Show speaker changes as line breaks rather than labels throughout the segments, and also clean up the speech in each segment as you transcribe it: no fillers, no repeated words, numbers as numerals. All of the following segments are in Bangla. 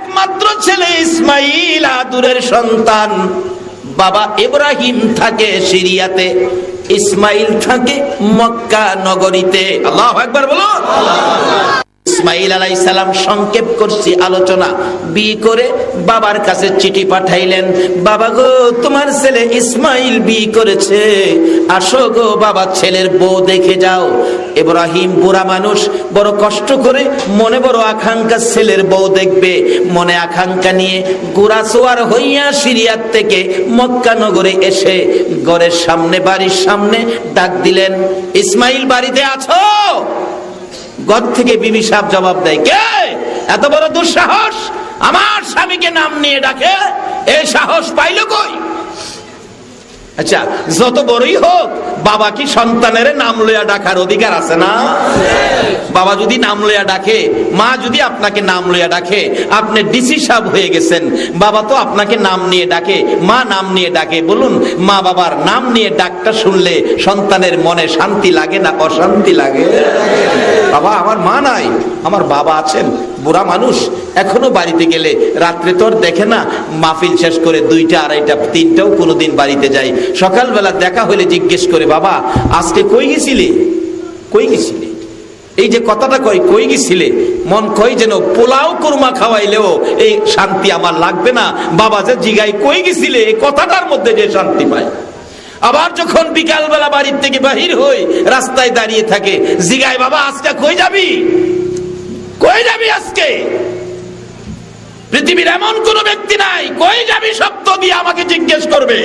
একমাত্র ছেলে ইসমাইল আদুরের সন্তান। বাবা ইব্রাহিম থাকে সিরিয়াতে, ইসমাইল থাকে মক্কা নগরীতে। আল্লাহু আকবার বলো। ইসমাইল আলাইহিস সালাম, সংক্ষেপ করছি আলোচনা, বিয়ে করে বাবার কাছে চিঠি পাঠাইলেন, বাবা গো তোমার ছেলে ইসমাইল বিয়ে করেছে, আসো গো বাবা ছেলের বউ দেখে যাও। ইব্রাহিম বুড়া মানুষ, বড় কষ্ট করে মনে বড় আকাঙ্ক্ষা ছেলের বউ দেখবে, মনে আকাঙ্ক্ষা নিয়ে গোরাসোয়ার হইয়া সিরিয়াত থেকে মক্কা নগরে এসে ঘরের সামনে, বাড়ির সামনে ডাক দিলেন, ইসমাইল বাড়িতে আছো? ঘর থেকে বিবি সাহেব জবাব দেয়, কে এত বড় দুঃসাহস আমার স্বামীকে নাম নিয়ে ডাকে? এই সাহস পাইল কই? আচ্ছা, যত বড়ই হোক বাবা কি সন্তানের নাম লইয়া ডাকার অধিকার আছে না? বাবা যদি নাম লইয়া ডাকে, মা যদি আপনাকে নাম লইয়া ডাকে, আপনি ডিসি সাহেব হয়ে গেছেন, বাবা তো আপনাকে নাম নিয়ে ডাকে, মা নাম নিয়ে ডাকে। বলুন, মা বাবার নাম নিয়ে ডাকটা শুনলে সন্তানের মনে শান্তি লাগে না অশান্তি লাগে? বাবা আমার মা নাই, আমার বাবা আছেন, বুড়া মানুষ, এখনো বাড়িতে গেলে রাত্রে তো আর দেখে না, মাহফিল শেষ করে 2টা, 2:30, 3টাও কোনোদিন বাড়িতে যায়। সকালবেলা দেখা হলে জিজ্ঞেস করে, বাবা আজকে কই গেছিলে? কই গেছিলে? এই যে কথাটা কই, কই গেছিলে, মন কই যেন পোলাও কুরমা খাওয়াইলেও এই শান্তি আমার লাগবে না। বাবা যে জিগাই কই গেছিলে, এই কথাটার মধ্যে যে শান্তি পায়। আবার যখন বিকালবেলা বাড়ির থেকে বাহির হই, রাস্তায় দাঁড়িয়ে থাকে, জিগাই, বাবা আজকে কই যাবি? কই যাবি আজকে? পৃথিবীর এমন কোন ব্যক্তি নাই কই যাবি শব্দ দিয়ে আমাকে জিজ্ঞেস করবে।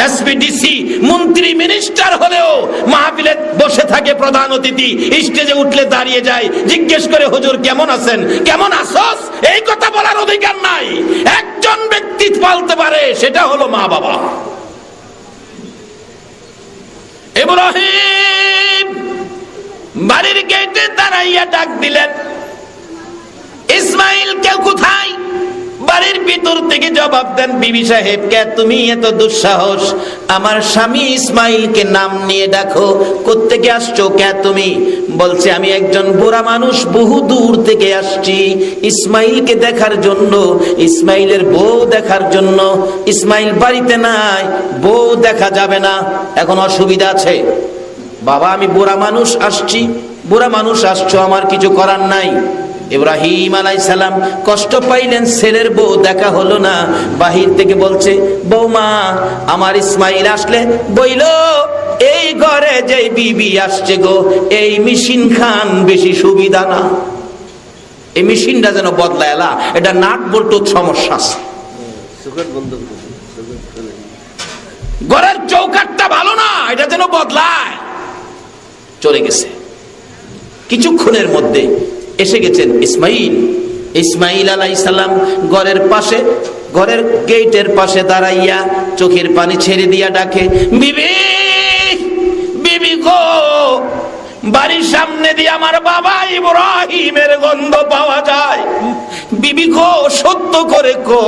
এসপিডিসি, মন্ত্রী, মিনিস্টার হলেও মাহফিলে বসে থাকে প্রধান অতিথি, স্টেজে উঠলে দাঁড়িয়ে যায়, জিজ্ঞেস করে, হুজুর কেমন আছেন, কেমন আছোস? এই কথা বলার অধিকার নাই। একজন ব্যক্তি বলতে পারে, সেটা হলো মা বাবা। ইব্রাহিম বাড়ির গেটে দাঁড়াইয়া ডাক দিলেন, ইসমাইল কে কোথায়? বাড়ির ভিতর থেকে জবাব দেন, বিবি সাহেব কে তুমি এত দুঃসাহস আমার স্বামী ইসমাইলকে নাম নিয়ে ডাকো? কোত্থেকে আসছো কে তুমি? বলছে, আমি একজন বুড়া মানুষ, বহু দূর থেকে আসছি ইসমাইলকে দেখার জন্য, ইসমাইলের বউ দেখার জন্য। ইসমাইল বাড়িতে নাই, বউ দেখা যাবে না, এখন অসুবিধা আছে। বাবা আমি বুড়া মানুষ আসছি। বুড়া মানুষ আসছো, আমার কিছু করার নাই। ইব্রাহিম আলাইহিস সালাম কষ্ট পাইলেন, ছেলের বউ দেখা হলো না। বাহির থেকে বলছে, বৌমা আমার ইসমাইল আসলে বইল, এই ঘরে যে বিবি আসছে গো, এই মেশিন খান বেশি সুবিধা না, এই মেশিনটা যেন বদলায়লা, এটা নাট বল্টু সমস্যা আছে। ঘরের চৌকাটটা ভালো না, এটা যেন বদলায়। চলে গেছে। কিছুক্ষণের মধ্যে এসে গেছেন ইসমাইল। ইসমাইল আলাইহিস সালাম ঘরের পাশে, ঘরের গেটের পাশে দাঁড়াইয়া চোখের পানি ছেড়ে দিয়া ডাকে, বিবি, বিবি গো, বাড়ির সামনে দিয়ে আমার বাবা ইব্রাহিমের গন্ধ পাওয়া যায়। বিবি গো, সত্য করে কো,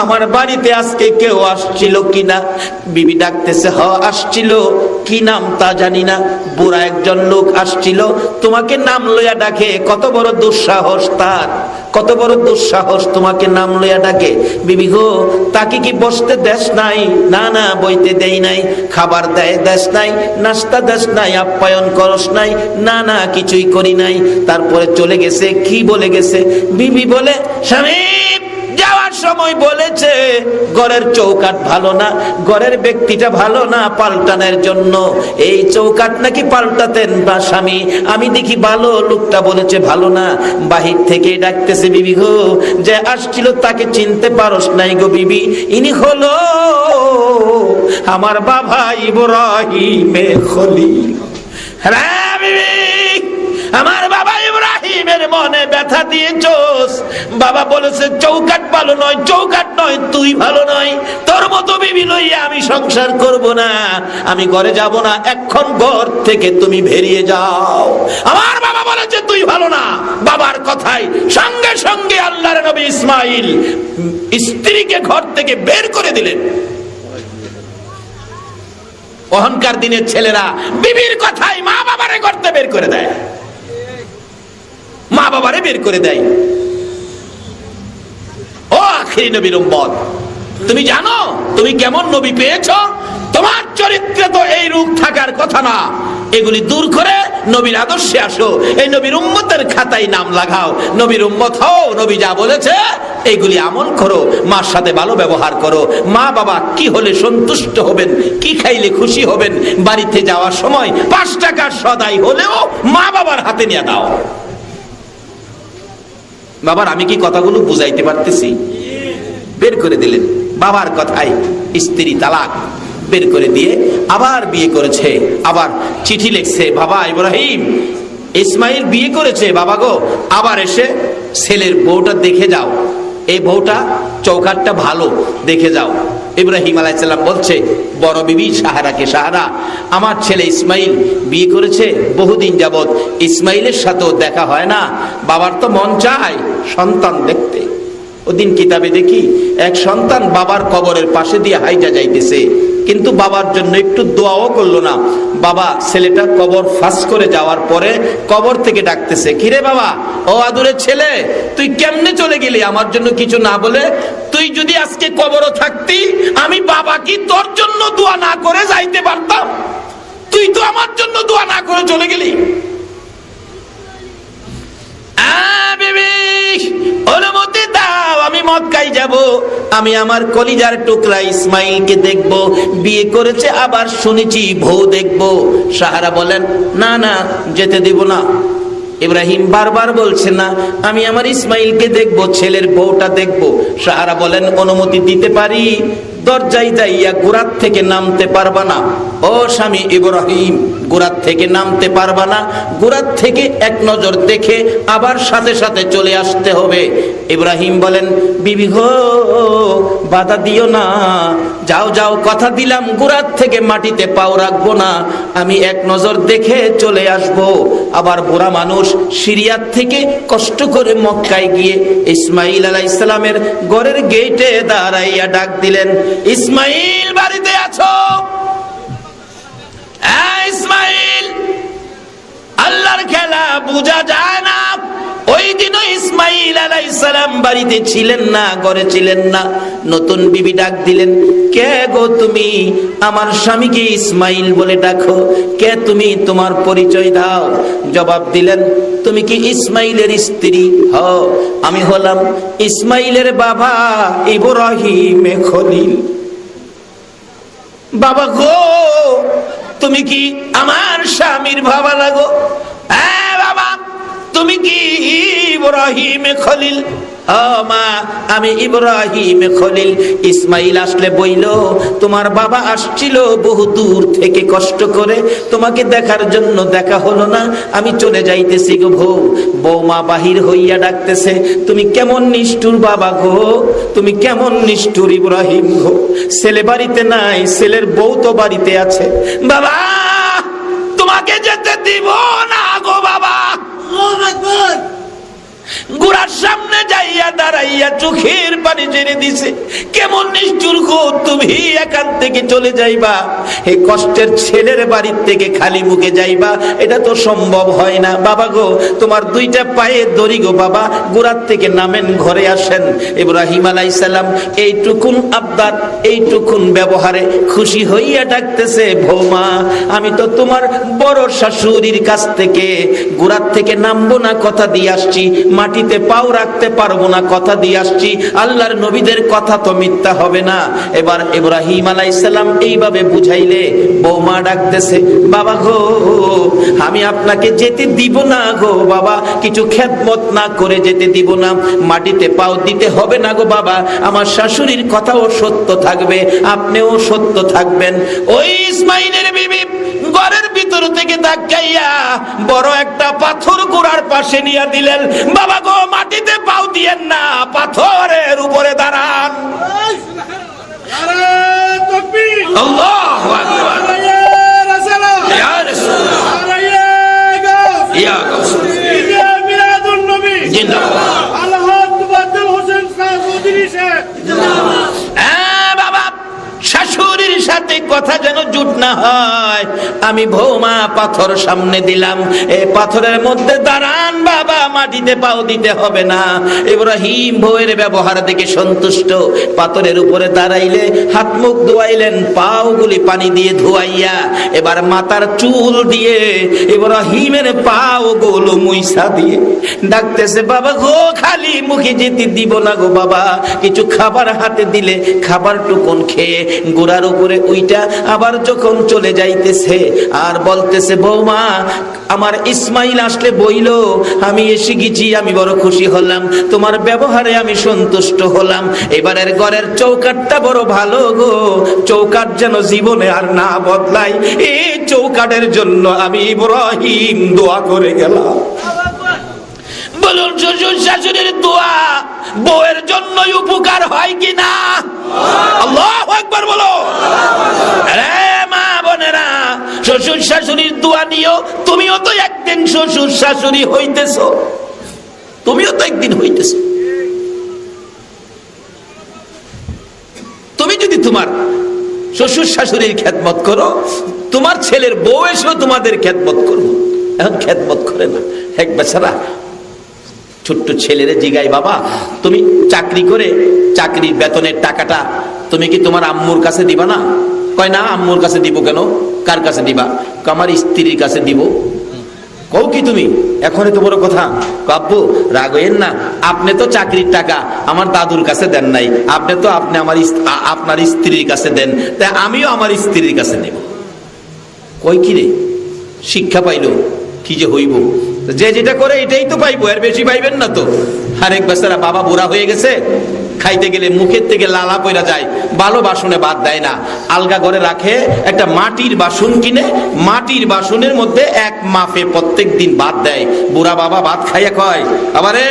আমার বাড়িতে আজকে কেউ আসছিল কিনা? বিবি ডাকতেছে, হ আসছিল, কি নাম তা জানি না, বুড়া একজন লোক আসছিল, তোমাকে নাম লইয়া ডাকে। কত বড় দুঃসাহস তার, কত বড় দুঃসাহস, তোমাকে নাম লইয়া ডাকে। বিবি গো, তাকে কি বসতে দেশ নাই? না না, বইতে দেই নাই। খাবার দেয় দেশ নাই, নাস্তা দেশ নাই, আপ্যায়ন করস নাই? না না, কিছুই করি নাই। তারপরে চলে গেছে, কি বলে গেছে? বিবি বলে, স্বামী যাওয়ার সময় বলেছে ঘরের চৌকাট ভালো না, ঘরের ব্যক্তিটা ভালো না, পাল্টানোর জন্য এই চৌকাট নাকি পাল্টাতেন বা স্বামী, আমি দেখি ভালো, লোকটা বলেছে ভালো না। বাহির থেকে ডাকতেছে, বিবি গো, যে আসছিল তাকে চিনতে পারস নাই গো বিবি, ইনি হলো আমার বাবা ইব্রাহিমের খলিল। হ্যাঁ বিবি, আমার বাবা ইব্রাহিমের মনে ব্যথা দিয়েছস। বাবা বলেছে চৌকাট ভালো নয়, চৌকাট নয়, তুই ভালো নয়, তোর মতো বিবি লইয়া আমি সংসার করব না, আমি ঘরে যাব না, এখন ঘর থেকে তুমি বেরিয়ে যাও। আমার বাবা বলেছে তুই ভালো না, বাবার কথাই সঙ্গে সঙ্গে আল্লাহর নবী ইসমাইল স্ত্রীকে ঘর থেকে বের করে দিলেন। অহংকার দিনের ছেলেরা বিবির কথাই মা বাবারে করতে বের করে দেয়, মা বাবারে বের করে দেয়। আখেরি নবীর উম্মত। তুমি জানো তুমি কেমন নবী পেয়েছো? তোমার চরিত্রে তো এই রূপ থাকার কথা না। এগুলি দূর করে নবীর আদর্শে আসো, এই নবীর উম্মতের খাতায় নাম লাগাও, নবীর উম্মত হও। নবী যা বলেছে এইগুলি আমল করো, মার সাথে ভালো ব্যবহার করো। মা বাবা কি হলে সন্তুষ্ট হবেন, কি খাইলে খুশি হবেন, বাড়িতে যাওয়ার সময় 5 টাকার সদাই হলেও মা বাবার হাতে নিয়ে দাও। বাবার আমি কি কথাগুলো বুঝাইতে পারতেছি? বের করে দিলেন বাবার কথায় স্ত্রী তালাক বের করে দিয়ে আবার বিয়ে করেছে, আবার চিঠি লিখছে, বাবা ইব্রাহিম ইসমাইল বিয়ে করেছে বাবা গো, আবার এসে ছেলের বউটা দেখে যাও, এই বউটা চৌকাটটা ভালো দেখে যাও। ইব্রাহিম আলাইহিস সালাম বলছে বড় বিবি সাহারাকে, সাহারা আমার ছেলে ইসমাইল বিয়ে করেছে, বহুদিন যাবত ইসমাইলের সাথেও দেখা হয় না, বাবার তো মন চায় সন্তান দেখতে। ওদিন কিতাবে দেখি এক সন্তান বাবার কবরের পাশে দিয়ে হাইটা যাইতেছে, কিন্তু বাবার জন্য একটু দোয়াও করলো না। বাবা ছেলেটা কবর ফাঁস করে যাওয়ার পরে কবর থেকে ডাকতেছে, কিরে বাবা, ও আদুরের ছেলে, তুই কেমনে চলে গেলি আমার জন্য কিছু না বলে? তুই যদি আজকে কবরও থাকতি, আমি বাবা কি তোর জন্য দোয়া না করে যাইতে পারতাম? তুই তো আমার জন্য দোয়া না করে চলে গেলি। অনুমতি দাও, আমি মক্কায় যাব, আমি আমার কলিজার টুকরা ইসমাইলকে দেখব, বিয়ে করেছে আবার শুনেছি বউ দেখব। সাহারা বলেন না না, যেতে দিব না। ইব্রাহিম বারবার বলছে না, আমি আমার ইসমাইলকে দেখব, ছেলের বউটা দেখব। সাহারা বলেন অনুমতি দিতে পারি, দরজায় যাইয়া গোরাত থেকে নামতে পারবা না। ও স্বামী ইব্রাহিম, গোরাত থেকে নামতে পারবা না, গোরাত থেকে এক নজর দেখে আবার সাথে সাথে চলে আসতে হবে। ইব্রাহিম বলেন বিবি গো, বাধা দিও না, যাও যাও, কথা দিলাম গোরাত থেকে মাটিতে পাও রাখবো না, আমি এক নজর দেখে চলে আসব। আবার বুড়া মানুষ সিরিয়ার থেকে কষ্ট করে মক্কায় গিয়ে ইসমাইল আলাইহিস সালামের ঘরের গেটে দাঁড়াইয়া ডাক দিলেন, ইসমাইল বাড়িতে আছো? ইসমাইল, আল্লাহর খেলা বোঝা যায় না। ওই দিনও ইসমাইল আলাইহিস সালাম বাড়িতে ছিলেন না, ঘরে ছিলেন না। নতুন বিবি ডাক দিলেন, কে গো তুমি? আমার স্বামীকে ইসমাইল বলে ডাকো। কে তুমি? তোমার পরিচয় দাও। জবাব দিলেন, তুমি কি ইসমাইলের স্ত্রী? হ্যাঁ, আমি হলাম ইসমাইলের বাবা ইব্রাহিম খলিল। বাবা গো, তুমি কি আমার স্বামীর বাবা লাগো? হ্যাঁ বাবা, তুমি কি ইব্রাহিম খলিল? মা, আমি ইব্রাহিম খলিল। ইসমাইল আসলে বইল, তোমার বাবা আসছিল বহু দূর থেকে কষ্ট করে, তোমাকে দেখার জন্য দেখা হলো না, আমি চলে যাইতেছি গো বউ। বৌমা বাহির হইয়া ডাকতেছে, তুমি কেমন নিষ্ঠুর বাবা গো, তুমি কেমন নিষ্ঠুর ইব্রাহিম গো, ছেলে বাড়িতে নাই, ছেলের বউ তো বাড়িতে আছে। বাবা তোমাকে যেতে দিব না গো বাবা। গোড়ার সামনে যাইয়া দাঁড়াইয়া চোখের পানি ছেড়ে দিছে, কেমন নিষ্ঠুর গো, তুমি এখান থেকে চলে যাইবা, এই কষ্টের ছেলের বাড়ির থেকে খালি মুখে যাইবা, এটা তো সম্ভব হয় না। বাবা গো, তোমার 2টা পায়ে দড়ি গো বাবা, গোড়ার থেকে নামেন, ঘরে আসেন। ইব্রাহিম আলাইহিস সালাম এইটুকুন আবদার, এইটুকুন ব্যবহারে খুশি হইয়া ডাকতেছে, বৌমা আমি তো তোমার বড় শাশুড়ির কাছ থেকে গোড়ার থেকে নামবো না কথা দিয়ে আসছি, মাটিতে পাও রাখতে পারবো না কথা দিয়ে আসছি, আল্লাহর নবীদের কথা তো মিথ্যা হবে না। এবার ইব্রাহিম আলাইহিস সালাম এইভাবে বুঝাইলে বৌমা ডাকতেছে, বাবা গো আমি আপনাকে যেতে দিব না গো বাবা, কিছু খেদমত না করে যেতে দিব না, মাটিতে পাও দিতে হবে না গো বাবা, আমার শাশুড়ির কথাও সত্য থাকবে, আপনিও সত্য থাকবেন। ওই ইসমাইলের বিবি ঘরের ভিতর থেকে ধাক্কাইয়া বড় একটা পাথর গোড়ার পাশে নিয়ে দিলেন, বাবা গো মাটিতে পাও দিয়েন না, পাথরের উপরে দাঁড়ান। আল্লাহু আকবার। ইয়া রাসূলুল্লাহ, ইয়া রাসূল, ইয়া মিলাদুন নবী জিন্দাবাদ, আলহাজ মুবাদ্দাল হোসেন চৌধুরী সাহেব জিন্দাবাদ। বাবা শাশুড়ির সাথে কথা যেন জুট না হয়, আমি বৌমা পাথর সামনে দিলাম, এই পাথরের মধ্যে দাঁড়ান বাবা, মাটিতে পাও দিতে হবে না। ইব্রাহিম বউয়ের ব্যবহার দেখে সন্তুষ্ট, পাথরের উপরে দাঁড়াইলে হাত মুখ ধোয়াইলেন, পাও গুলি পানি দিয়ে ধোয়াইয়া এবার মাথার চুল দিয়ে ইব্রাহিমের পাও গুলো মুইসা দিয়ে ডাকতেছে, বাবা গো খালি মুখে যেতে দিব না গো বাবা, কিছু খাবার হাতে দিলে খাবার টুকুন খেয়ে গোড়ার উপরে উইটা আবার যখন চলে যাইতেছে আর বলতেছে, বৌমা আমার ইসমাইল আসলে বইল, আমি এসে গেছি, আমি বড় খুশি হলাম, তোমার ব্যবহারে আমি সন্তুষ্ট হলাম, এবারের ঘরের চৌকাটটা বড় ভালো গো, চৌকাট যেন জীবনে আর না বদলাই, এই চৌকাটের জন্য আমি ইব্রাহিম দোয়া করে গেলাম। বলুন শ্বশুর শাশুড়ির দোয়া বউয়ের জন্যই উপকার হয় কিনা? আল্লাহু আকবার বলো। আরে মা বোনেরা, শ্বশুর শাশুড়ির দোয়া নিও, তুমিও তো একদিন শ্বশুর শাশুড়ি হইতেছো, তুমিও তো একদিন হইতেছো। তুমি যদি তোমার শ্বশুর শাশুড়ির খেদমত করো, তোমার ছেলের বউ এসেও তোমাদের খেদমত করবো। এখন খেদমত করে না, এক বেচারা ছোট্ট ছেলেরে জিগাই, বাবা তুমি চাকরি করে চাকরির বেতনের টাকাটা তুমি কি তোমার আম্মুর কাছে দিবা না? কয় না, আম্মুর কাছে দিব কেন? কার কাছে দিবা? আমার স্ত্রীর কাছে দিব। কও কি তুমি এখন এত বড় কথা? আব্বু রাগ হইেন না, আপনি তো চাকরির টাকা আমার দাদুর কাছে দেন নাই, আপনি তো আপনার স্ত্রীর কাছে দেন, তাই আমিও আমার স্ত্রীর কাছে নেব। কই কি রে, শিক্ষা পাইলো কি যে হইব, যে যেটা করে এটাই তো পাইবো, এর বেশি পাইবেন না তো। আরেক বেচারা বাবা বুড়া হয়ে গেছে, খাইতে গেলে মুখের থেকে লালা পয়রা যায়, ভালো বাসনে ভাত দেয় না, আলগা করে রাখে, একটা মাটির বাসন কিনে মাটির বাসনের মধ্যে এক মাপে প্রত্যেক দিন ভাত দেয়। বুড়া বাবা ভাত খাইয়া কয়, আবারে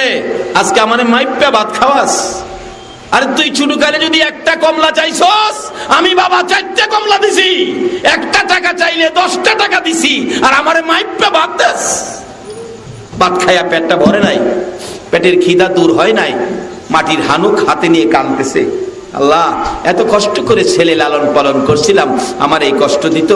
আজকে আমারে মাইপা ভাত খাওয়াস? আরে তুই ছোটকালে যদি একটা কমলা চাইছস, আমি বাবা 4টা কমলা দিছি, একটা টাকা চাইলে 10টা টাকা দিছি, আর আমারে মাইপা ভাত দেস? ভাত খাইয়া পেটটা ভরে নাই, পেটের খিদা দূর হয় নাই, মাটির হানুক হাতে নিয়ে কাঁদতেছে, আল্লাহ এত কষ্ট করে ছেলে লালন পালন করছিলাম, আমার এই কষ্ট দিত,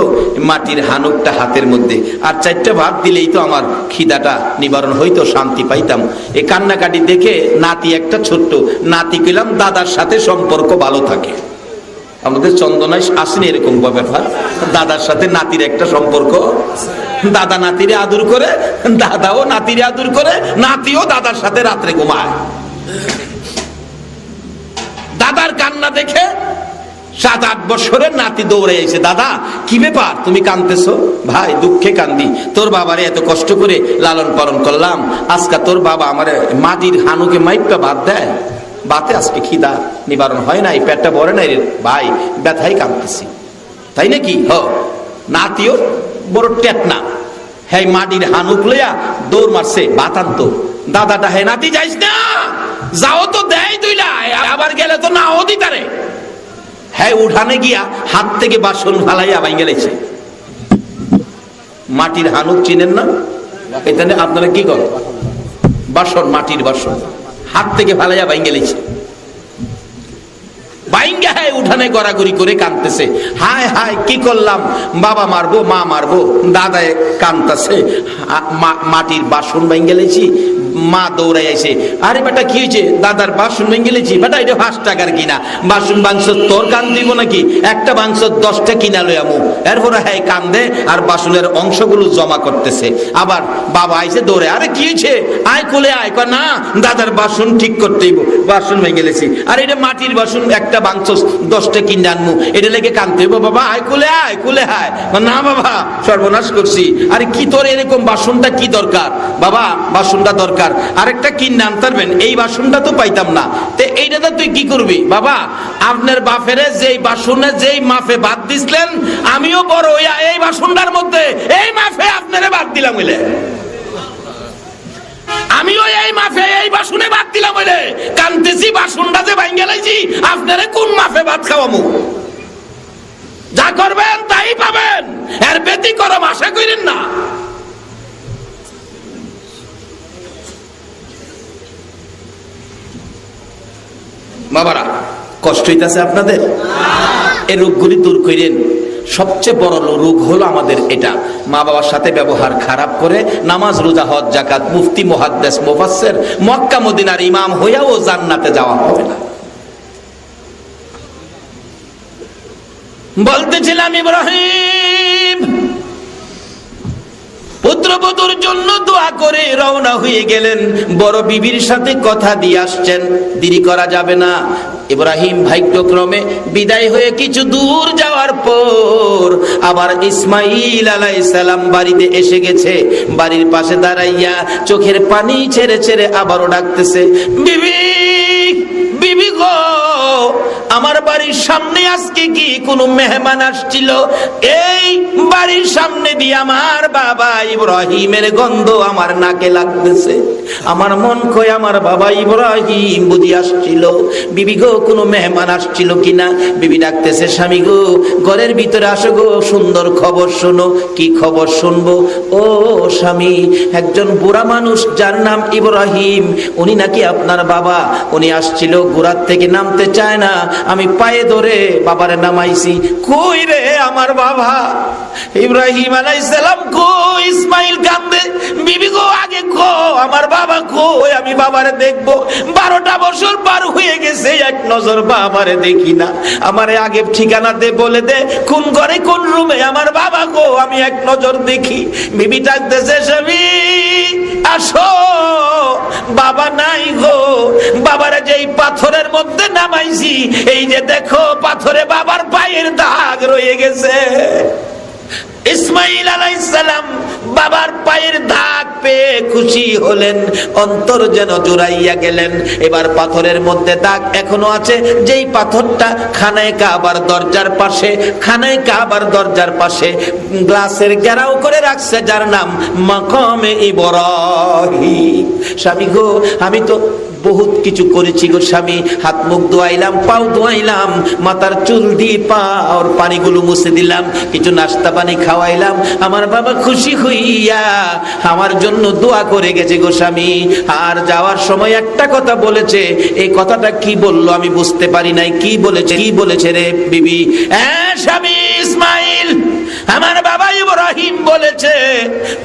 মাটির হানুকটা হাতের মধ্যে, আর 4টা ভাত দিলেই তো আমার খিদাটা নিবারণ হইতো, শান্তি পাইতাম। এই কান্নাকাটি দেখে নাতি একটা ছোট্ট নাতি পেলাম, দাদার সাথে সম্পর্ক ভালো থাকে। আমাদের চন্দনায় আসেনি এরকম ব্যাপার, দাদার সাথে নাতির একটা সম্পর্ক, দাদা নাতিরে আদর করে, দাদাও নাতিরে আদর করে, নাতিও দাদার সাথে রাত্রে ঘুমায়। দাদার কান্না দেখে 7-8 বছরের নাতি দৌড়ে এসে, দাদা কি ব্যাপার তুমি কাঁদতেছো? ভাই দুঃখে কান্দি, তোর বাবারে এত কষ্ট করে লালন পালন করলাম, আজকে তোর বাবা আমারে মাটির হানুকে মাইপা ভাত দেয়, বাতে আজকে খিদা নিবারণ হয় নাই, পেটটা ভরে নাই রে ভাই, ব্যথাই কাঁদতেছি। তাই নাকি? নাতিও বড় টেটনা, হ্যাঁ মাটির হানুক লইয়া দৌড় মারছে, ভাত আনতো। দাদাটা, হে নাতি যাইস না, যাও তো দেয় তুইলা, আবার গেলে তো নাও দিতারে। হ্যাঁ উঠানে গিয়া হাত থেকে বাসন ফালাইয়া ভাঙে গেলেছে। মাটির হানুক চিনেন না? এখানে আপনারা কি করেন? বাসন, মাটির বাসন হাত থেকে ফালাইয়া ভাঙে গেলেছে। বাইঙ্গা হায় উঠানে গড়াগড়ি করে কাঁদতেছে, হায় হায় কি করলাম, বাবা মারবো, মা মারবো, দাদায় কাঁদতেছে, মাটির বাসন ভাঙে গেলেছি। মা দৌড়াই আইছে, আরে বেটা কি হয়েছে? দাদার বাসন ভেঙে গেলেছি। বেটা এটা 5 টাকার কিনা বাসন, বাংশ তোর কান দিব নাকি? একটা বাংশ 10টা কিনা লই আমু। এরপরে হ্যাঁ কান্দে আর বাসনের অংশগুলো জমা করতেছে। আবার বাবা আইছে দৌড়ে, আরে কি হয়েছে? আয় কোলে আয়। কয় না, দাদার বাসন ঠিক করতেইব, বাসন ভেঙে গেলেছি। আর এটা মাটির বাসন, একটা বাংশ 10টা কিনে আনমু, এটা লেগে কানতে হইব। বাবা আয় কোলে আয়, কোলে আয়। না বাবা সর্বনাশ করছি। আরে কি তোর এরকম বাসনটা কি দরকার? বাবা বাসনটা দরকার, আরেকটা কিনে আনতারবেন, এই বাসনটা তো পাইতাম না, তে এইটাতে তুই কি করবি? বাবা আপনার বাপেরে যেই বাসনে যেই মাফে ভাত দিছিলেন, আমিও বড় হইয়া এই বাসনটার মধ্যে এই মাফে আপনারে ভাত দিলাম বলে, আমিও এই মাফে এই বাসনে ভাত দিলাম বলে কানতেছি, বাসনটা যে ভাঙে লাইছি, আপনারে কোন মাফে ভাত খাওয়ামু? যা করবেন তাই পাবেন, এর ব্যতিক্রম আশা করেন না। বাবারা কষ্ট হইতেছে আপনাদের? এই রোগগুলি দূর করেন। সবচেয়ে বড় রোগ হলো আমাদের এটা, মা বাবার সাথে ব্যবহার খারাপ করে নামাজ রোজা হজ যাকাত মুফতি মুহাদ্দিস মুফাসসির মক্কা মদিনার ইমাম হইয়াও জান্নাতে যাওয়া হবে না। বলতেছিলাম ইব্রাহিম পুত্রবধূর জন্য দোয়া করে রওনা হয়ে গেলেন, বড় বিবির সাথে কথা দিয়ে আসছেন, দেরি করা যাবে না। ইব্রাহিম ভাগ্যক্রমে বিদায় হয়ে কিছু দূর যাওয়ার পর আবার ইসমাইল আলাইহিস সালাম বাড়িতে এসে গেছে। বাড়ির পাশে দাঁড়াইয়া চোখের পানি ছেড়ে ছেড়ে আবারও ডাকতেছে, বিবি বিবি গো, আমার বাড়ির সামনে আজকে কি কোনো মেহমান আসছিল? এই বাড়ির সামনে দিয়ে আমার বাবা ইব্রাহিমের গন্ধ আমার নাকে লাগতেছে। আমার মন কয় আমার বাবা ইব্রাহিম বুঝি আসছিল। বিবি গো, কোনো মেহমান আসছিল কিনা? বিবি ডাকতেছে, স্বামী গো, ঘরের ভিতরে আসো গো, সুন্দর খবর শোনো। কি খবর শুনবো? ও স্বামী, একজন বুড়া মানুষ যার নাম ইব্রাহিম, উনি নাকি আপনার বাবা। উনি আসছিল, ঘোড়ার থেকে নামতে চায় না, আমি পায়ে ধরে বাবারে নামাইছি। কই রে আমার বাবা? ইব্রাহিম আলাইহিস সালাম কই? ইসমাইল কান্দে, বিবি গো আগে কো আমার বাবা কই, আমি বাবারে দেখবো। 12টা বছর পার হয়ে গেছে, এক নজর বাবারে দেখি না। আমারে আগে ঠিকানা দে, বলে দে কোন ঘরে কোন রুমে আমার বাবা গো, আমি এক নজর দেখি। বিবি ডাকতেছে, স্বামী আসো, বাবা নাই গো। বাবারে যেই পাথরের মধ্যে নামাইছি, এই যে দেখো পাথরে বাবার পায়ের দাগ রয়ে গেছে। ইসমাইল আলাইহিস সালাম বাবার পায়ের দাগ পেয়ে খুশি হলেন, অন্তর যেন জুড়াইয়া গেলেন। এবার পাথরের মধ্যে দাগ এখনো আছে, যেই পাথরটা খানায়ে কাবার দরজার পাশে, খানায়ে কাবার দরজার পাশে গ্লাসের ঘেরাও করে রাখছে, যার নাম মাকামে ইব্রাহিম। স্বামী গো, আমি তো বহুত কিছু করেছি গো স্বামী, হাত মুখ ধোয়াইলাম, পাও ধোয়াইলাম, মাথার চুল দিয়ে পাওয়ার পানিগুলো মুছে দিলাম, কিছু নাস্তা পানি খাওয়াইলাম। আমার বাবা খুশি হইয়া আমার জন্য দোয়া করে গেছে গো স্বামী। আর যাওয়ার সময় একটা কথা বলেছে, এই কথাটা কি বললো আমি বুঝতে পারি নাই। কি বলেছে? কি বলেছে রে বিবি? স্বামী ইসমাইল, আমার বাবা ইব্রাহিম বলেছে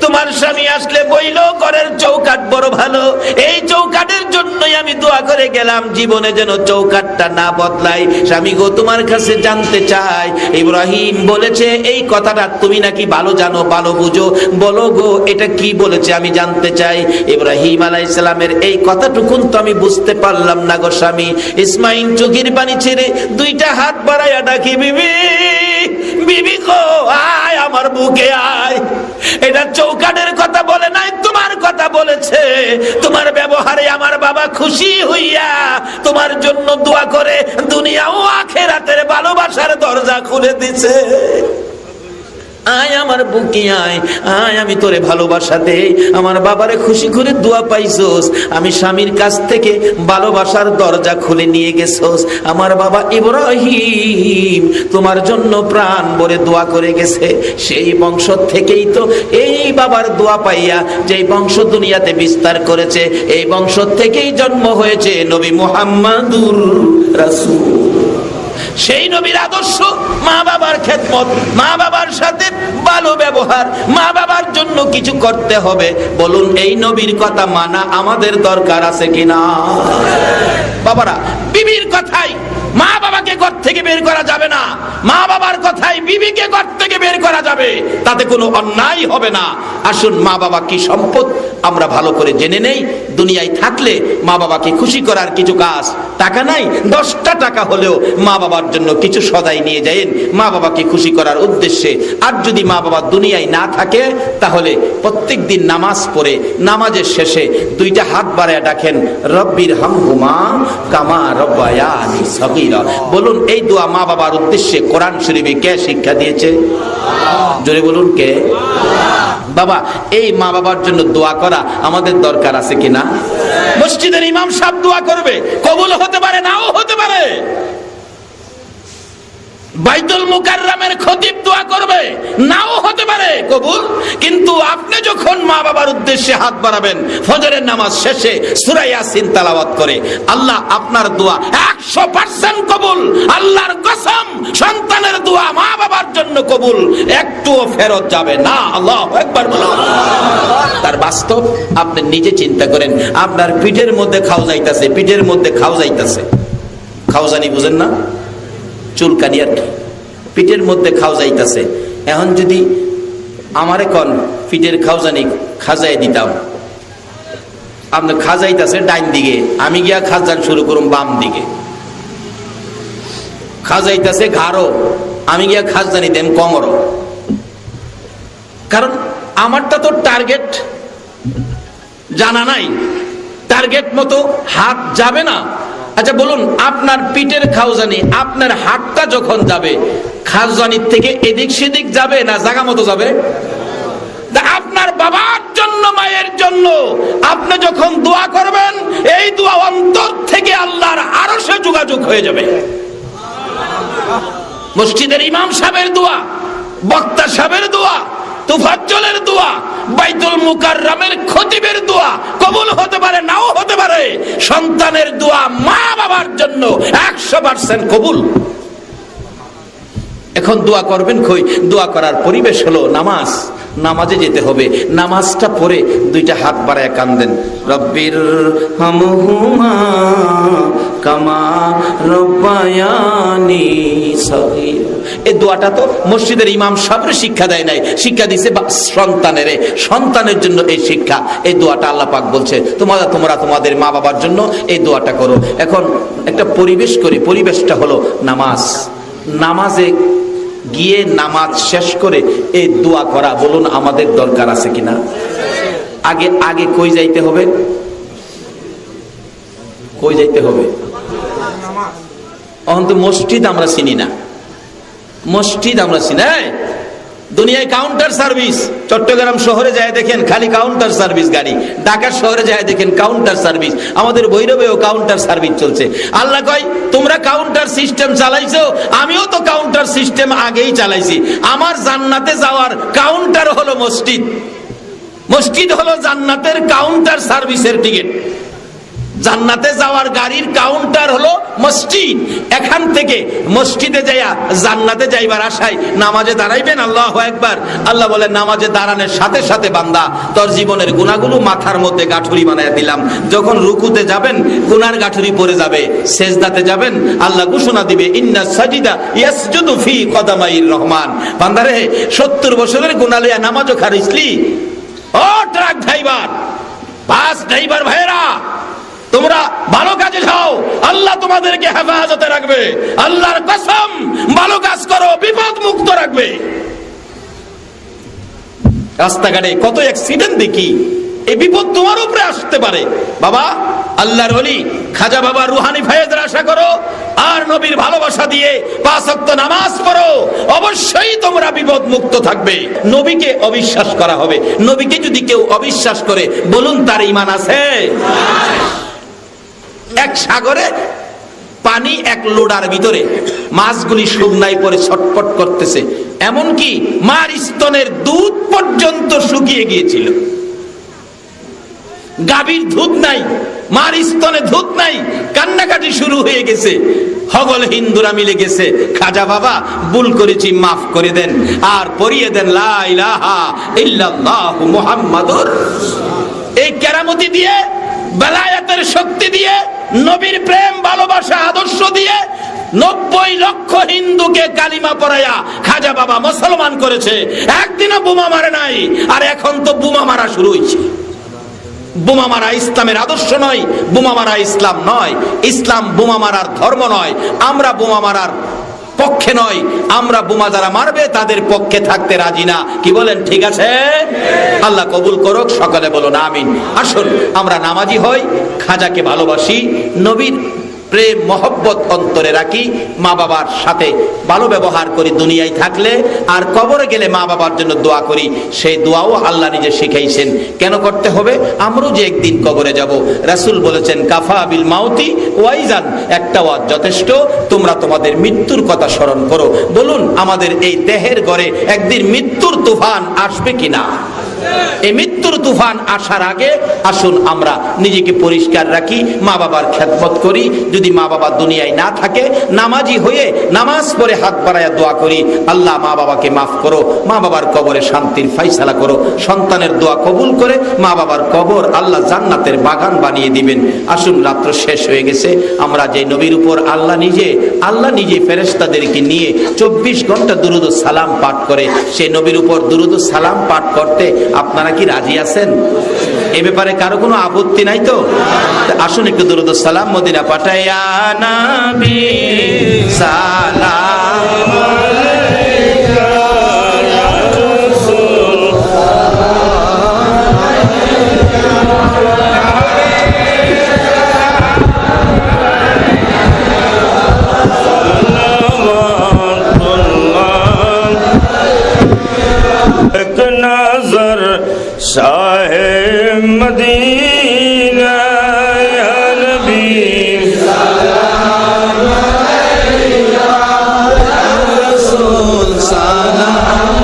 তোমার স্বামী আসলে বইলো ঘরের চৌকাট বড় ভালো, এই চৌকাটের জন্যই আমি দোয়া করে গেলাম, জীবনে যেন চৌকাটটা না বদলাই। স্বামী গো, তোমার কাছে জানতে চাই, ইব্রাহিম বলেছে এই কথাটা তুমি নাকি ভালো জানো, ভালো বুঝো, বলো গো এটা কি বলেছে আমি জানতে চাই। ইব্রাহিম আলাইহিস সালামের এই কথাটুকুন তো আমি বুঝতে পারলাম না গো স্বামী। ইসমাইল চোখের পানি ছেড়ে দুইটা হাত বাড়াইয়া ডাকি, বিবি বিবি গো, আয় আমার বুকে আয়। এটা চৌকাটের কথা বলে নাই, তোমার কথা বলেছে। তোমার ব্যবহারে আমার বাবা খুশি হইয়া তোমার জন্য দোয়া করে দুনিয়া ও আখিরাতের ভালোবাসার দরজা খুলে দিছে। আয় আমার বুকে আয়, আয় আমি তোরে ভালোবাসা দেই। আমার বাবারে খুশি করে দোয়া পাইছোস, আমি স্বামীর কাছ থেকে ভালোবাসার দরজা খুলে নিয়ে গেছোস। আমার বাবা ইব্রাহিম তোমার জন্য প্রাণ ভরে দোয়া করে গেছে। সেই বংশ থেকেই তো এই বাবার দোয়া পাইয়া যে বংশ দুনিয়াতে বিস্তার করেছে, এই বংশ থেকেই জন্ম হয়েছে নবী মুহাম্মাদুর রাসূল। সেই নবীর আদর্শ, মা বাবার খেদমত, মা বাবার সাথে ভালো ব্যবহার, মা বাবার জন্য কিছু করতে হবে। বলুন এই নবীর কথা মানা আমাদের দরকার আছে কিনা? বাবারা, বিবির কথাই মা বাবাকে ঘর থেকে বের করা যাবে না, মা বাবার কথাই বিবিকে ঘর থেকে বের করা যাবে, তাতে কোনো অন্যায় হবে না। আসুন মা বাবা কি সম্পদ আমরা ভালো করে জেনে নেই। দুনিয়ায় থাকলে মা বাবাকে খুশি করার কিছু কাজ, টাকা নাই 10টা টাকা হলেও মা বাবার জন্য কিছু সদাই নিয়ে যায়েন মা বাবাকে খুশি করার উদ্দেশ্যে। আর যদি মা বাবা দুনিয়ায় না থাকে, তাহলে প্রত্যেক দিন নামাজ পড়ে নামাজের শেষে দুইটা হাত বাড়ায় ডাকেন, রব্বির হামহুমা কামা রব্বায়ানি সগীরা। বলুন এই দোয়া মা বাবার উদ্দেশ্যে কোরআন শরীফে কে শিক্ষা দিয়েছে? জোরে বলুন কে? বাবা, এই মা বাবার জন্য দোয়া করা আমাদের দরকার আছে কিনা? মসজিদের ইমাম সাহেব দোয়া করবে, কবুল হতে পারে নাও হতে পারে। বাইতুল মুকাররমের খতিব দোয়া করবে, নাও হতে পারে কবুল। কিন্তু আপনি যখন মা বাবার উদ্দেশ্যে হাত বাড়াবেন ফজরের নামাজ শেষে সূরা ইয়াসিন তেলাওয়াত করে, আল্লাহ আপনার দোয়া 100% কবুল। আল্লাহর কসম, সন্তানের দোয়া মা বাবার জন্য কবুল, একটুও ফেরত যাবে না। আল্লাহু আকবার বলুন। তার বাস্তব আপনি নিজে চিন্তা করেন। আপনার পিঠের মধ্যে খাও যাইতাছে, পিঠের মধ্যে খাও যাইতাছে, খাও জানি বুঝেন না, চুলকানি আর কি, পিঠের মধ্যে খাও যাইতাছে। এখন যদি আমারে কোন পিঠের খাও জানি খাজাই দিতাম, আপনি খাজাইতাছে ডাইন দিকে, আমি গিয়া খাজান শুরু করুম বাম দিকে। খাজাইতাছে ঘাড়ো, আমি গিয়া খাজানি দেম কোমরও। কারণ আমারটা তো টার্গেট জানা নাই, টার্গেট মতো হাত যাবে না। আচ্ছা বলুন, আপনার পিঠের খাউজানি আপনার হাতটা যখন যাবে, খাউজানির থেকে এদিক সেদিক যাবে না জায়গা মতো যাবে? আপনার বাবার জন্য, মায়ের জন্য আপনি যখন দোয়া করবেন, এই দোয়া অন্তর থেকে আল্লাহর আরশে যোগাযোগ হয়ে যাবে। মসজিদের ইমাম সাহেবের দোয়া, বক্তা সাহেবের দোয়া, তুফাজ্জলের দোয়া, বাইতুল মুকাররমের খতিবের দোয়া কবুল হতে পারে, নাও হতে পারে। সন্তানের দোয়া মা বাবার জন্য 100% কবুল। এখন দোয়া করবেন কই? দোয়া করার পরিবেশ হলো নামাজ। নামাজে যেতে হবে, নামাজটা পড়ে দুইটা হাত বাড়ায় কান্দেন, রব্বির হামহুমা কামা রব্বায়ানি সগীরা। এই দোয়াটা তো মসজিদের ইমাম সাহেবের শিক্ষা দেয় নাই, শিক্ষা দিছে সন্তানের। সন্তানের জন্য এই শিক্ষা, এই দোয়াটা আল্লাহ পাক বলছে তোমরা তোমাদের মা বাবার জন্য এই দোয়াটা করো। এখন একটা পরিবেশ করি, পরিবেশটা হলো নামাজ। নামাজে গিয়ে নামাজ শেষ করে এই দোয়া করা, বলুন আমাদের দরকার আছে কিনা? আগে আগে কই যাইতে হবে? কই যাইতে হবে? অন্ত মসজিদ আমরা চিনি না, মসজিদ আমরা চিনি। দুনিয়ায় কাউন্টার সার্ভিস, চট্টগ্রাম শহরে যায় দেখেন খালি কাউন্টার সার্ভিস গাড়ি, ঢাকা শহরে যায় দেখেন কাউন্টার সার্ভিস, আমাদের ভৈরবেও কাউন্টার সার্ভিস চলছে। আল্লাহ কয় তোমরা কাউন্টার সিস্টেম চালাইছো, আমিও তো কাউন্টার সিস্টেম আগেই চালাইছি। আমার জান্নাতে যাওয়ার কাউন্টার হলো মসজিদ। মসজিদ হলো জান্নাতের কাউন্টার সার্ভিসের টিকিট। জান্নাতে যাওয়ার গাড়ির কাউন্টার হলো মসজিদ। এখান থেকে মসজিদে যাইয়া জান্নাতে যাইবার আশায় নামাজে দাঁড়াইবেন, আল্লাহু আকবার। আল্লাহ বলেন নামাজে দাঁড়ানোর সাথে সাথে বান্দা তোর জীবনের গুনাহগুলো মাথার মধ্যে গাঁঠুরি বানায়া দিলাম। যখন রুকুতে যাবেন গুনার গাঁঠুরি পড়ে যাবে, সেজদাতে যাবেন আল্লাহ ঘোষণা দিবে ইন্না সাজিদা ইয়াসজুদু ফি কদামাইর রহমান। বান্দারে 70 বছরের গুনাহ লইয়া নামাজও খারিসলি। ও ট্রাক ড্রাইভার, বাস ড্রাইভার ভাইরা, তোমরা ভালো কাজে যাও, আল্লাহ তোমাদেরকে হেফাজতে রাখবে। আল্লাহর কসম, ভালো কাজ করো, বিপদ মুক্ত রাখবে। রাস্তাঘাটে কত অ্যাক্সিডেন্ট দেখি, এই বিপদ তোমার উপরে আসতে পারে। বাবা আল্লাহর ওলি খাজা বাবা রুহানি ফায়েজের আশা করো, আর নবীর ভালোবাসা দিয়ে 5 ওয়াক্ত নামাজ পড়ো, অবশ্যই তোমরা বিপদ মুক্ত থাকবে। নবীকে অবিশ্বাস করা হবে। নবীকে যদি কেউ অবিশ্বাস করে, বলুন তার ঈমান আছে? এক সাগরে পানি, এক লোডার ভিতরে মাছগুলি শুকনায় পরে ছটফট করতেছে, এমনকি মার স্তনের দুধ পর্যন্ত শুকিয়ে গিয়েছিল। গাভীর দুধ নাই, মার স্তনে দুধ নাই, কান্নাকাটি শুরু হয়ে গেছে। হগল হিন্দুরা মিলে গেছে, খাজা বাবা ভুল করেছি মাফ করে দেন, আর পড়িয়ে দেন লা ইলাহা ইল্লাল্লাহু মুহাম্মাদুর। এই কেরামতি দিয়ে, বেলায়েতের শক্তি দিয়ে, নবীর প্রেম ভালোবাসা আদর্শ দিয়ে 90 লক্ষ হিন্দুকে কালিমা পড়ায়া খাজা বাবা মুসলমান করেছে। একদিনও বোমা মারে নাই, আর এখন তো বোমা মারা শুরু হয়েছে। বোমা মারা ইসলামের আদর্শ নয়, বোমা মারা ইসলাম নয়। ইসলাম বোমা মারার ধর্ম নয়। আমরা বোমা মারার পক্ষে নয়, আমরা বোমা যারা মারবে তাদের পক্ষে থাকতে রাজি না। কি বলেন? ঠিক আছে? আল্লাহ কবুল করুক, সকলে বলুন আমিন। আসুন আমরা নামাজি হই, খাজাকে ভালোবাসি, নবীর প্রেম মহব্বত অন্তরে রাখি, মা বাবার সাথে ভালো ব্যবহার করি দুনিয়ায় থাকলে, আর কবরে গেলে মা বাবার জন্য দোয়া করি। সেই দোয়াও আল্লাহ নিজে শিখাইছেন। কেন করতে হবে? আমরাও যে একদিন কবরে যাব। রাসূল বলেছেন, কাফা বিল মাউতি ওয়াইজান, একটা ওয়াজ যথেষ্ট, তোমরা তোমাদের মৃত্যুর কথা স্মরণ করো। বলুন, আমাদের এই দেহের ঘরে একদিন মৃত্যুর তুফান আসবে কিনা? এই মৃত্যুর তুফান আসার আগে আসুন আমরা নিজেকে পরিষ্কার রাখি, মা বাবার খেদমত করি। যদি মা বাবা দুনিয়ায় না থাকে, নামাজি হয়ে নামাজ পড়ে হাত বাড়ায়া দোয়া করি, আল্লাহ মা বাবাকে মাফ করো, মা বাবার কবরে শান্তির ফাইসালা করো। সন্তানের দোয়া কবুল করে মা বাবার কবর আল্লাহ জান্নাতের বাগান বানিয়ে দিবেন। আসুন, রাত্র শেষ হয়ে গেছে, আমরা যে নবীর উপর আল্লাহ নিজে ফেরেশতাদেরকে নিয়ে 24 ঘন্টা দুরূদ ও সালাম পাঠ করে, সেই নবীর উপর দুরূদ ও সালাম পাঠ করতে আপনারা কি রাজি আছেন? এ ব্যাপারে কারো কোনো আপত্তি নাই তো? আসুন একটু দুরূদ ও সালাম মদিনা পাঠাই। ইয়া নবী সালাম আলাইকা ইয়া রাসূল
एक नजर शाहे मदीना या नबी सलाम अलैका या रसूल सलाम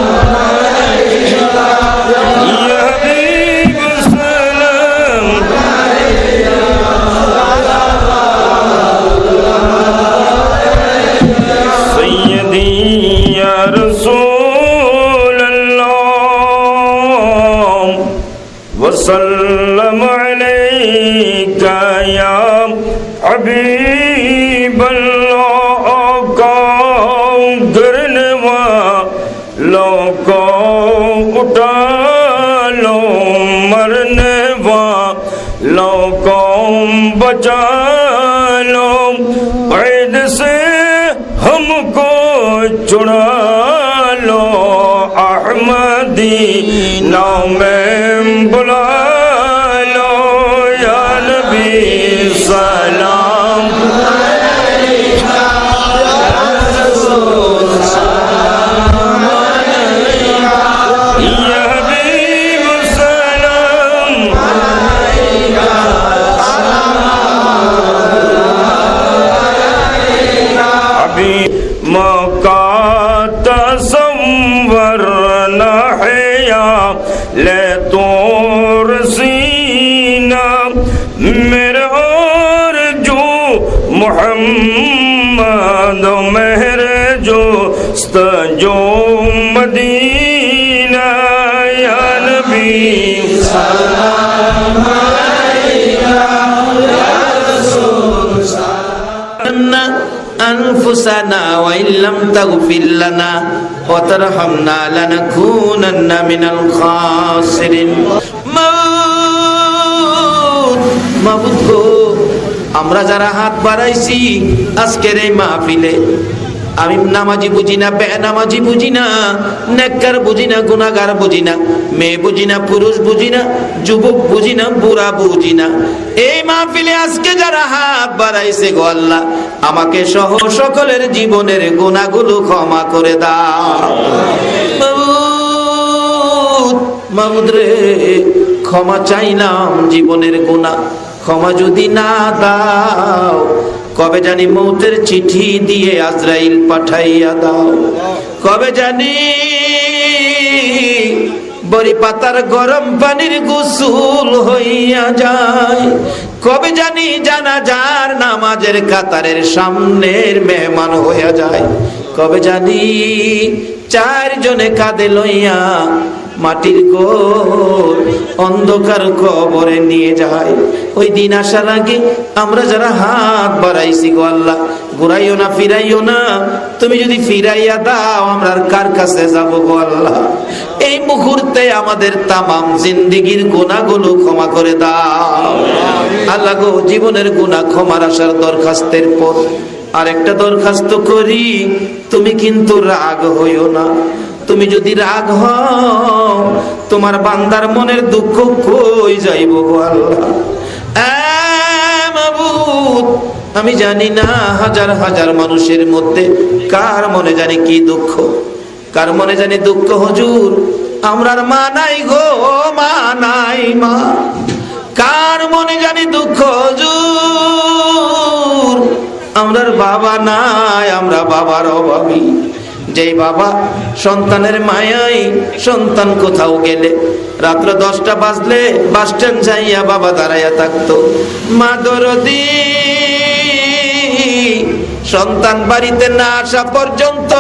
अलैका या हबीब सलाम अलैका सय्यदी या रसूल वसल्लम अलैका या हबीब अल्लाह का गिरने वालों को उठा लो, मरने वालों को बचा लो, कैद से हमको छुड़ा लो, अहमदी नाम में बुला लो, या नबी सलाम अलैका या रसूल सलाम अलैका या हबीब सलाम अलैका अभी मौका तसव्वुर न है या ले तो रसीना मेरे और जो मोहम्मद मेरे जो जो मदीना या नबी सलाम अलैका या रसूल सलाम
أنفسنا وإن لم تغفر لنا وترحمنا لنكونن من الخاسرين মাবুদ গো, আমরা যারা হাত বাড়াইছি আজকের এই মাহফিলে, আমি নামাজি বুঝি না, বেনামাজি বুঝি না, নেককার বুঝি না, গুনাহগার বুঝি না, মেয়ে বুঝি না, পুরুষ বুঝি না, যুবক বুঝি না, বুড়া বুঝি না, এই মাহফিলে আজকে যারা হাত বাড়াইছে গো আল্লাহ, আমাকে সহ সকলের জীবনের গুনাহগুলো ক্ষমা করে দাও। মাবুদ রে, ক্ষমা চাইলাম জীবনের গুনাহ, ক্ষমা যদি না দাও কবে জানি মৌতের চিঠি দিয়ে আজরাইল পাঠাইয়া দাও, কবে জানি বড়ি পাতার গরম পানির গোসল হইয়া যায়, কবে জানি জানাজার নামাজের কাতারের সামনের মেহমান হইয়া যায়, কবে জানি চারজনে কাঁধে লইয়া মাটির গোল অন্ধকার কবরে নিয়ে যায়। ওই দিন আসার আগে আমরা যারা হাত বাড়াইছি গো আল্লাহ, ঘুরাইও না, ফিরাইও না, তুমি যদি ফিরাইয়া দাও আমরা কার কাছে যাব গো আল্লাহ? এই মুহূর্তে আমাদের তামাম জিন্দেগীর গুনাহগুলো ক্ষমা করে দাও আল্লাহ গো। জীবনের গুনাহ ক্ষমার আসার দরখাস্তের পর আরেকটা দরখাস্ত করি, তুমি কিন্তু রাগ হইও না। তুমি যদি রাগ হও তোমার বান্দার মনের দুঃখ কই যাইব গো আল্লাহ? মাবুদ, আমি জানি না হাজার হাজার মানুষের মধ্যে কার মনে জানি কি দুঃখ, কার মনে জানি দুঃখ, হুজুর আমরার মা নাই গো, মা নাই মা। কার মনে জানি দুঃখ, হুজুর আমরার বাবা নাই, আমরা বাবার অভাবী। যেই বাবা সন্তানের মায়াই সন্তান কোথাও গেলে রাত্র 10টা বাজলে বাস স্ট্যান্ড যাইয়া বাবা দাঁড়াইয়া থাকতো, মা দরদি সন্তান বাড়িতে না আসা পর্যন্ত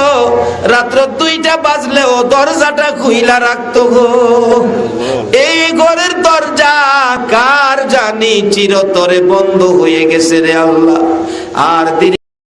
রাত্র 2টা বাজলেও দরজাটা খুইলা রাখতো গো। এই ঘরের দরজা কার জানি চিরতরে বন্ধ হয়ে গেছে রে আল্লাহ। আর